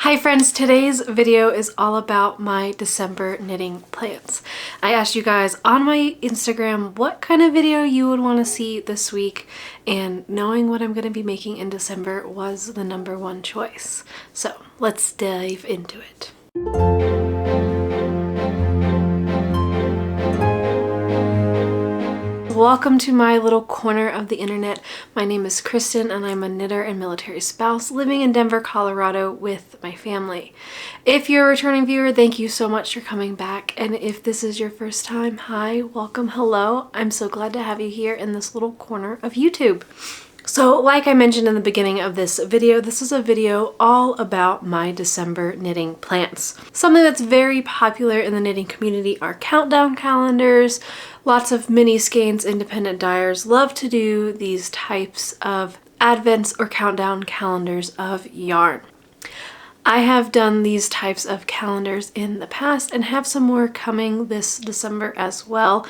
Hi friends, today's video is all about my December knitting plans. I asked you guys on my Instagram what kind of video you would want to see this week, and knowing what I'm going to be making in December was the #1 choice. So let's dive into it. Welcome to my little corner of the internet. My name is Kristen and I'm a knitter and military spouse living in Denver, Colorado with my family. If you're a returning viewer, thank you so much for coming back. And if this is your first time, hi, welcome, hello. I'm so glad to have you here in this little corner of YouTube. So like I mentioned in the beginning of this video, this is a video all about my December knitting plans. Something that's very popular in the knitting community are countdown calendars. Lots of mini skeins, independent dyers love to do these types of advents or countdown calendars of yarn. I have done these types of calendars in the past and have some more coming this December as well.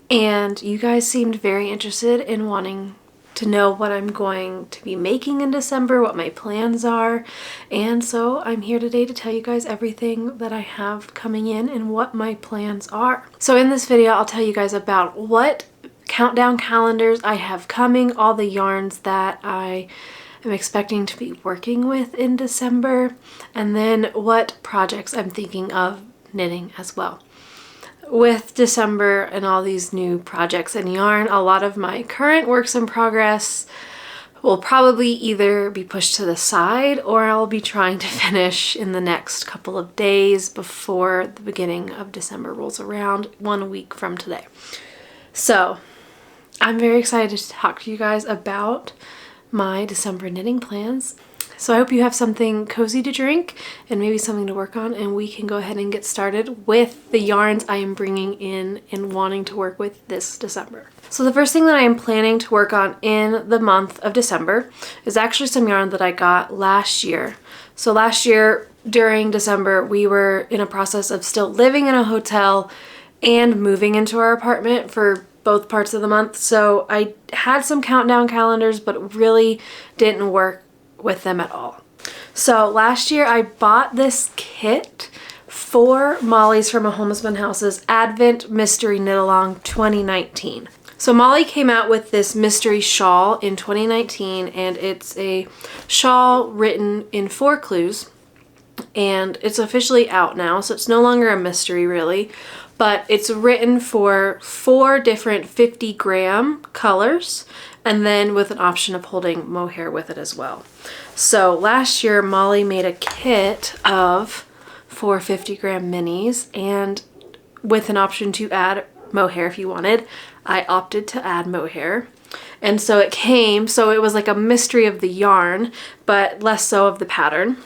And you guys seemed very interested in wanting to know what I'm going to be making in December, what my plans are, and so I'm here today to tell you guys everything that I have coming in and what my plans are. So in this video I'll tell you guys about what countdown calendars I have coming, all the yarns that I am expecting to be working with in December, and then what projects I'm thinking of knitting as well. With December and all these new projects and yarn, a lot of my current works in progress will probably either be pushed to the side or I'll be trying to finish in the next couple of days before the beginning of December rolls around, 1 week from today. So I'm very excited to talk to you guys about my December knitting plans. So I hope you have something cozy to drink and maybe something to work on, and we can go ahead and get started with the yarns I am bringing in and wanting to work with this December. So the first thing that I am planning to work on in the month of December is actually some yarn that I got last year. So last year during December, we were in a process of still living in a hotel and moving into our apartment for both parts of the month. So I had some countdown calendars, but it really didn't work with them at all. So last year I bought this kit for Molly's from a Homespun House's Advent Mystery Knit Along 2019. So Molly came out with this mystery shawl in 2019, and it's a shawl written in 4 clues, and it's officially out now, so it's no longer a mystery really, but it's written for 4 different 50-gram colors, and then with an option of holding mohair with it as well. So last year Molly made a kit of 4 50-gram minis, and with an option to add mohair if you wanted. I opted to add mohair, and so it came, so it was like a mystery of the yarn but less so of the pattern.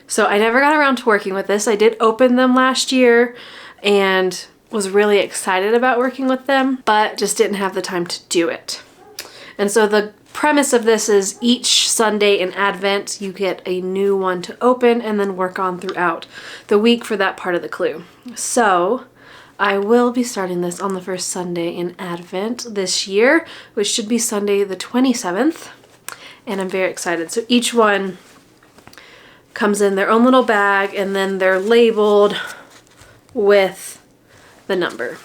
So I never got around to working with this. I did open them last year and was really excited about working with them, but just didn't have the time to do it. And so the premise of this is each Sunday in Advent you get a new one to open and then work on throughout the week for that part of the clue. So I will be starting this on the first Sunday in Advent this year, which should be Sunday the 27th, and I'm very excited. So each one comes in their own little bag and then they're labeled with the number.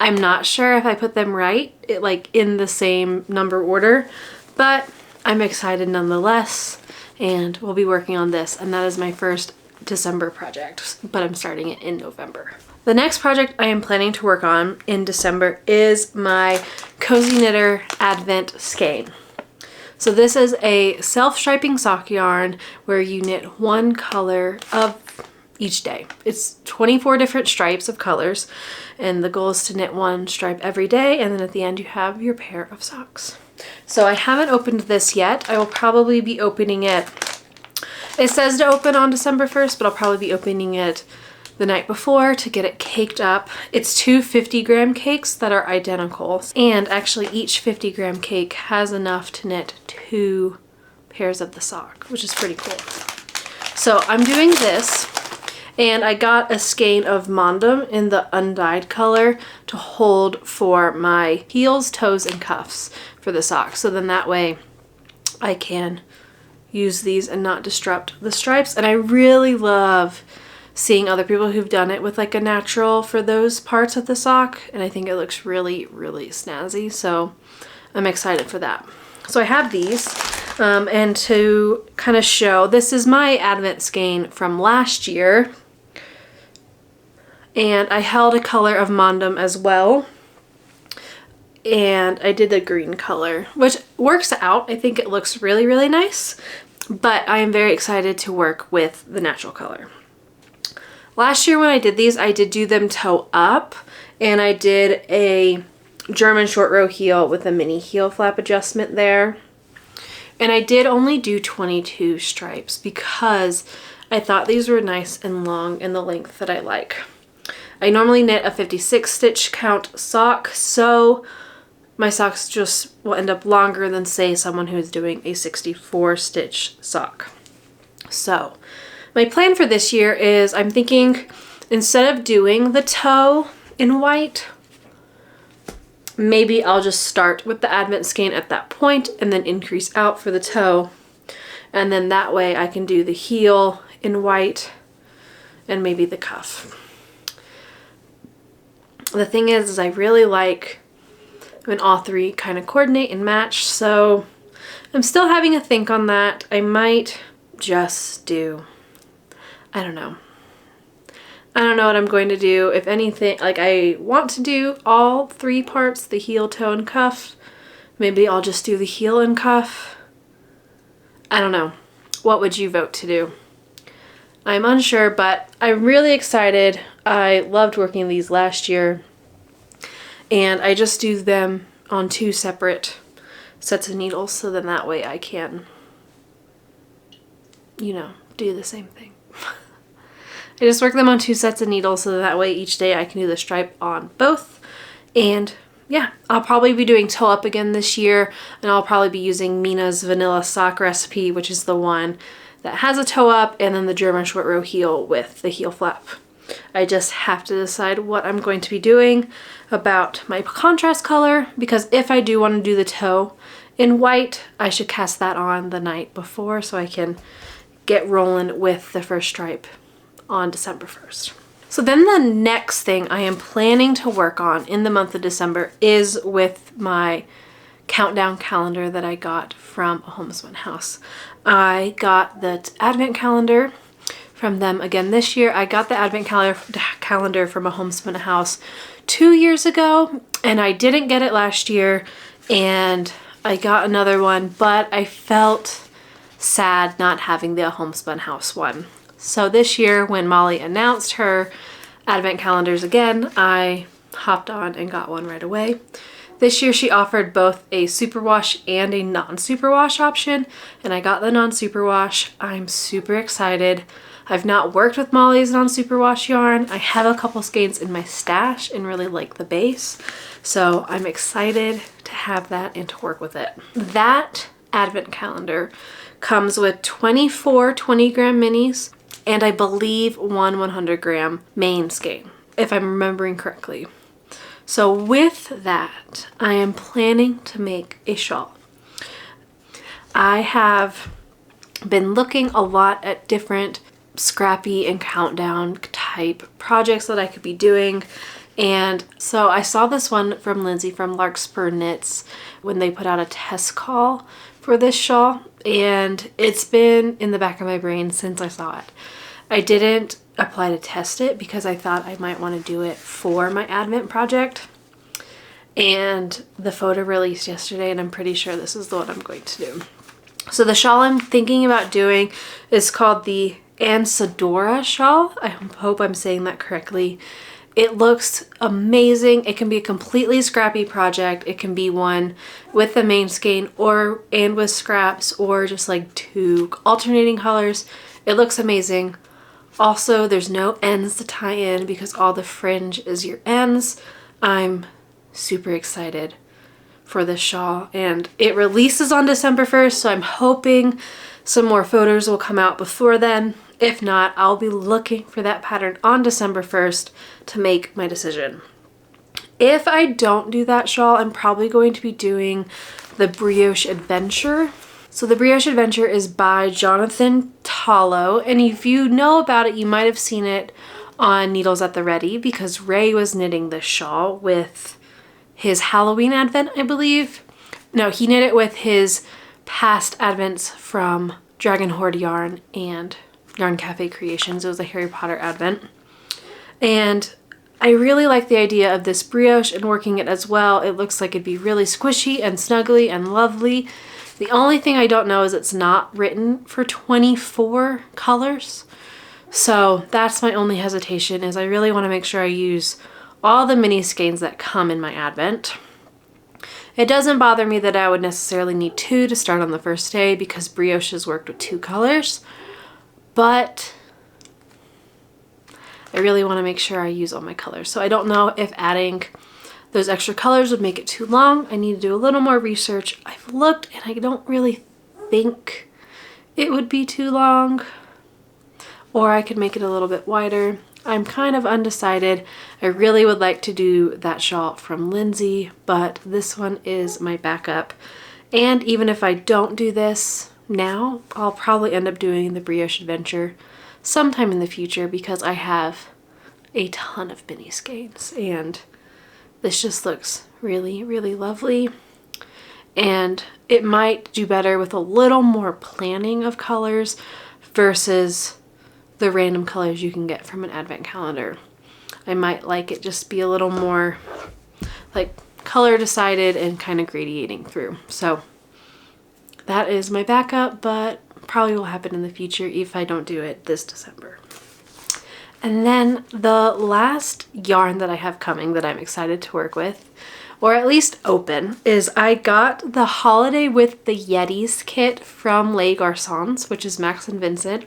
I'm not sure if I put them right, like in the same number order, but I'm excited nonetheless, and we'll be working on this, and that is my first December project, but I'm starting it in November. The next project I am planning to work on in December is my Cozy Knitter Advent Skein. So this is a self-striping sock yarn where you knit 1 color of each day. It's 24 different stripes of colors, and the goal is to knit 1 stripe every day, and then at the end you have your pair of socks. So I haven't opened this yet. I will probably be opening it. It says to open on December 1st, but I'll probably be opening it the night before to get it caked up. It's 2 50-gram cakes that are identical, and actually each 50-gram cake has enough to knit 2 pairs of the sock, which is pretty cool. So I'm doing this, and I got a skein of Mondim in the undyed color to hold for my heels, toes, and cuffs for the socks. So then that way I can use these and not disrupt the stripes. And I really love seeing other people who've done it with like a natural for those parts of the sock, and I think it looks really, really snazzy, so I'm excited for that. So I have these, and to kind of show, this is my Advent skein from last year, and I held a color of Mondim as well, and I did the green color, which works out. I think it looks really, really nice, but I am very excited to work with the natural color. Last year when I did these, I did do them toe up, and I did a German short row heel with a mini heel flap adjustment there. And I did only do 22 stripes because I thought these were nice and long in the length that I like. I normally knit a 56 stitch count sock, so my socks just will end up longer than, say, someone who's doing a 64 stitch sock. So my plan for this year is I'm thinking, instead of doing the toe in white, maybe I'll just start with the Advent skein at that point and then increase out for the toe. And then that way I can do the heel in white and maybe the cuff. The thing is I really like when all three kind of coordinate and match, so I'm still having a think on that. I might just do, I don't know what I'm going to do. If anything, like, I want to do all three parts, the heel, toe, and cuff. Maybe I'll just do the heel and cuff. I don't know. What would you vote to do? I'm unsure, but I'm really excited. I loved working these last year, and I just do them on 2 separate sets of needles, so then that way I can, you know, do the same thing. I just work them on 2 sets of needles, so that way each day I can do the stripe on both. And yeah, I'll probably be doing toe up again this year, and I'll probably be using Mina's vanilla sock recipe, which is the one that has a toe up, and then the German short row heel with the heel flap. I just have to decide what I'm going to be doing about my contrast color, because if I do want to do the toe in white, I should cast that on the night before so I can get rolling with the first stripe on December 1st. So then the next thing I am planning to work on in the month of December is with my countdown calendar that I got from a Homespun house. I got the advent calendar from them again this year. I got the advent calendar from a Homespun house 2 years ago, and I didn't get it last year, and I got another one, but I felt sad not having the Homespun house one. So this year, when Molly announced her advent calendars again, I hopped on and got one right away. This year she offered both a superwash and a non-superwash option, and I got the non-superwash. I'm super excited. I've not worked with Molly's non-superwash yarn. I have a couple skeins in my stash and really like the base, so I'm excited to have that and to work with it. That advent calendar comes with 24 20-gram minis, and I believe one 100-gram main skein, if I'm remembering correctly. So with that, I am planning to make a shawl. I have been looking a lot at different scrappy and countdown type projects that I could be doing. And so I saw this one from Lindsay from Larkspur Knits when they put out a test call for this shawl, and it's been in the back of my brain since I saw it. I didn't apply to test it because I thought I might want to do it for my advent project, and the photo released yesterday, and I'm pretty sure this is the one I'm going to do. So the shawl I'm thinking about doing is called the Anesidora Shawl. I hope I'm saying that correctly. It looks amazing. It can be a completely scrappy project. It can be one with the main skein and with scraps, or just like 2 alternating colors. It looks amazing. Also, there's no ends to tie in because all the fringe is your ends. I'm super excited for this shawl, and it releases on December 1st, so I'm hoping some more photos will come out before then. If not, I'll be looking for that pattern on December 1st to make my decision. If I don't do that shawl, I'm probably going to be doing the Brioche Adventure So the Brioche Adventure is by Jonathan Tallow, and if you know about it, you might have seen it on Needles at the Ready because Ray was knitting this shawl with his Halloween advent, I believe. No, he knit it with his past advents from Dragon Horde Yarn and Yarn Cafe Creations. It was a Harry Potter advent. And I really like the idea of this brioche and working it as well. It looks like it'd be really squishy and snuggly and lovely. The only thing I don't know is it's not written for 24 colors. So that's my only hesitation, is I really want to make sure I use all the mini skeins that come in my advent. It doesn't bother me that I would necessarily need 2 to start on the first day because brioches worked with 2 colors, but I really want to make sure I use all my colors. So I don't know if adding those extra colors would make it too long. I need to do a little more research. I've looked and I don't really think it would be too long, or I could make it a little bit wider. I'm kind of undecided. I really would like to do that shawl from Lindsay, but this one is my backup. And even if I don't do this now, I'll probably end up doing the Brioche Adventure sometime in the future because I have a ton of mini skeins and this just looks really, really lovely. And it might do better with a little more planning of colors versus the random colors you can get from an advent calendar. I might like it just be a little more like color decided and kind of gradiating through. So that is my backup, but probably will happen in the future if I don't do it this December. And then the last yarn that I have coming that I'm excited to work with, or at least open, is I got the Holiday with the Yetis kit from Les Garcons, which is Max and Vincent.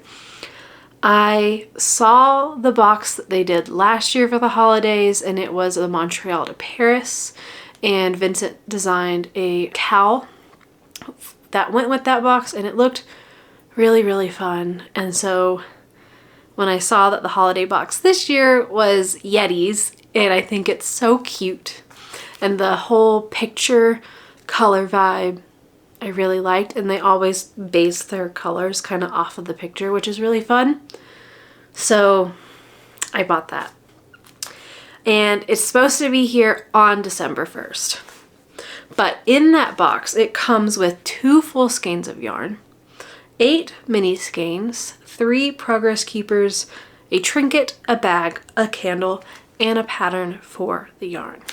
I saw the box that they did last year for the holidays, and it was a Montreal to Paris, and Vincent designed a cowl that went with that box, and it looked really, really fun. And so when I saw that the holiday box this year was Yetis, and I think it's so cute, and the whole picture color vibe I really liked, and they always base their colors kind of off of the picture, which is really fun. So I bought that. And it's supposed to be here on December 1st. But in that box, it comes with 2 full skeins of yarn, 8 mini skeins, 3 progress keepers, a trinket, a bag, a candle, and a pattern for the yarn.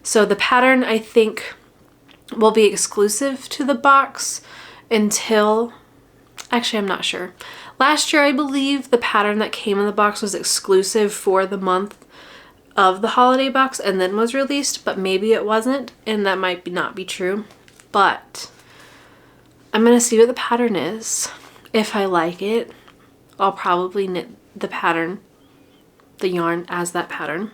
So the pattern, I think, will be exclusive to the box until, actually I'm not sure. Last year I believe the pattern that came in the box was exclusive for the month of the holiday box and then was released, but maybe it wasn't, and that might not be true. But I'm gonna see what the pattern is. If I like it, I'll probably knit the pattern, the yarn as that pattern.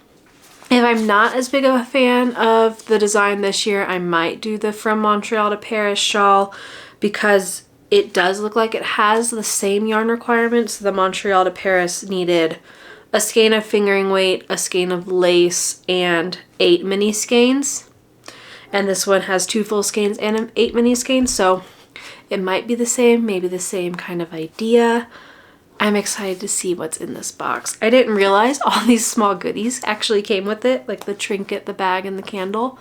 If I'm not as big of a fan of the design this year, I might do the From Montreal to Paris shawl because it does look like it has the same yarn requirements. The Montreal to Paris needed a skein of fingering weight, a skein of lace, and 8 mini skeins. And this one has 2 full skeins and 8 mini skeins, so it might be the same, maybe the same kind of idea. I'm excited to see what's in this box. I didn't realize all these small goodies actually came with it, like the trinket, the bag, and the candle.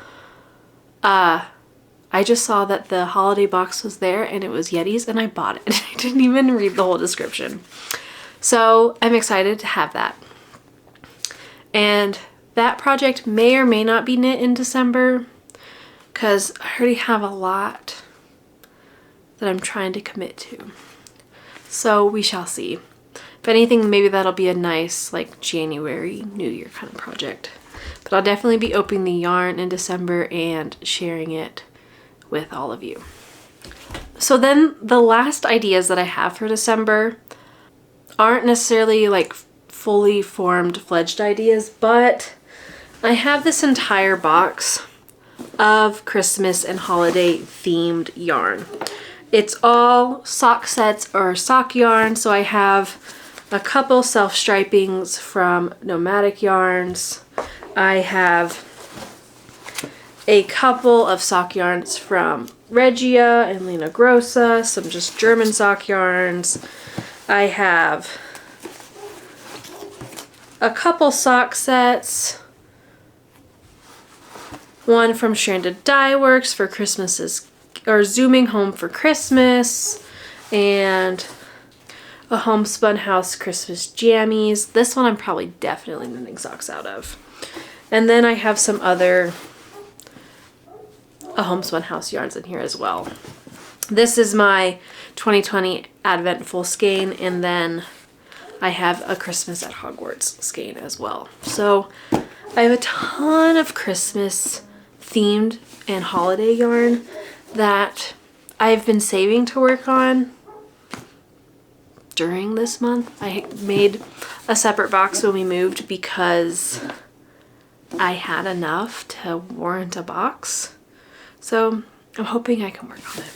I just saw that the holiday box was there and it was Yetis, and I bought it. I didn't even read the whole description. So I'm excited to have that. And that project may or may not be knit in December because I already have a lot that I'm trying to commit to. So we shall see. If anything, maybe that'll be a nice like January, New Year kind of project. But I'll definitely be opening the yarn in December and sharing it with all of you. So then the last ideas that I have for December aren't necessarily like fully formed, fledged ideas, but I have this entire box of Christmas and holiday themed yarn. It's all sock sets or sock yarn, so I have a couple self-stripings from Nomadic Yarns. I have a couple of sock yarns from Regia and Lina Grossa, some just German sock yarns. I have a couple sock sets. One from Stranded Dye Works for Christmas's, or Zooming Home for Christmas, and a Homespun House Christmas Jammies. This one I'm probably definitely knitting socks out of. And then I have some other Homespun House yarns in here as well. This is my 2020 Advent full skein, and then I have a Christmas at Hogwarts skein as well. So I have a ton of Christmas themed and holiday yarn that I've been saving to work on during this month. I made a separate box when we moved because I had enough to warrant a box. So I'm hoping I can work on it.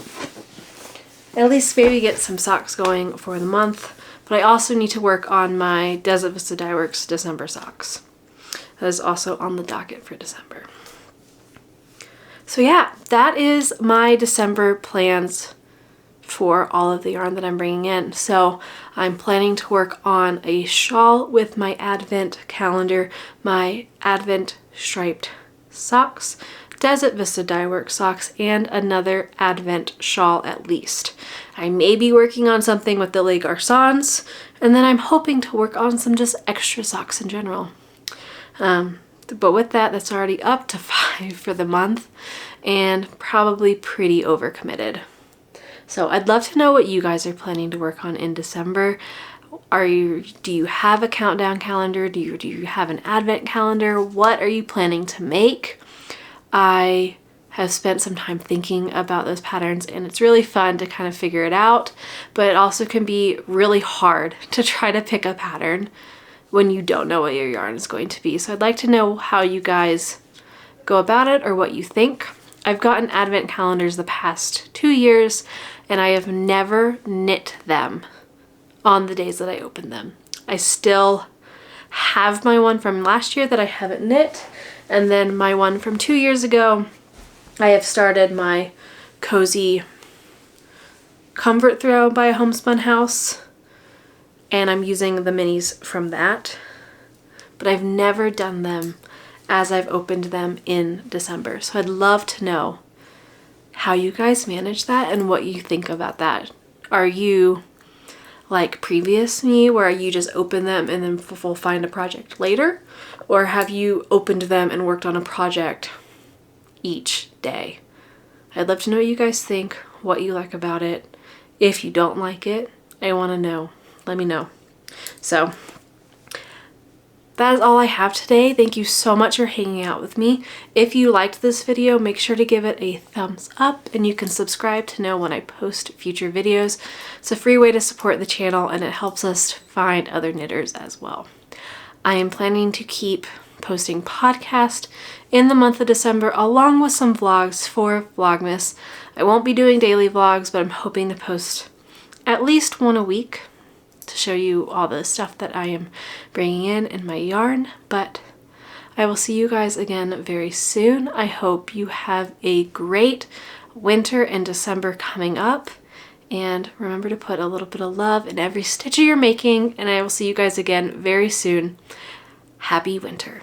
At least maybe get some socks going for the month, but I also need to work on my Desert Vista Dye Works December socks. That is also on the docket for December. So yeah, that is my December plans for all of the yarn that I'm bringing in. So I'm planning to work on a shawl with my Advent calendar, my Advent striped socks, Desert Vista Dye Works socks, and another Advent shawl at least. I may be working on something with the Les Garcons, and then I'm hoping to work on some just extra socks in general. But with that, that's already up to 5 for the month and probably pretty overcommitted. So I'd love to know what you guys are planning to work on in December. Do you have a countdown calendar? Do you have an advent calendar? What are you planning to make? I have spent some time thinking about those patterns, and it's really fun to kind of figure it out, but it also can be really hard to try to pick a pattern when you don't know what your yarn is going to be. So I'd like to know how you guys go about it or what you think. I've gotten advent calendars the past 2 years, and I have never knit them on the days that I open them. I still have my one from last year that I haven't knit, and then my one from 2 years ago, I have started my Cozy Comfort Throw by Homespun House, and I'm using the minis from that, but I've never done them as I've opened them in December. So I'd love to know how you guys manage that and what you think about that. Are you like previous me where you just open them and then we'll find a project later? Or have you opened them and worked on a project each day? I'd love to know what you guys think, what you like about it. If you don't like it, I want to know. Let me know. So that is all I have today. Thank you so much for hanging out with me. If you liked this video, make sure to give it a thumbs up, and you can subscribe to know when I post future videos. It's a free way to support the channel, and it helps us find other knitters as well. I am planning to keep posting podcast in the month of December, along with some vlogs for Vlogmas. I won't be doing daily vlogs, but I'm hoping to post at least one a week to show you all the stuff that I am bringing in my yarn. But I will see you guys again very soon. I hope you have a great winter and December coming up, and remember to put a little bit of love in every stitch you're making, and I will see you guys again very soon. Happy winter.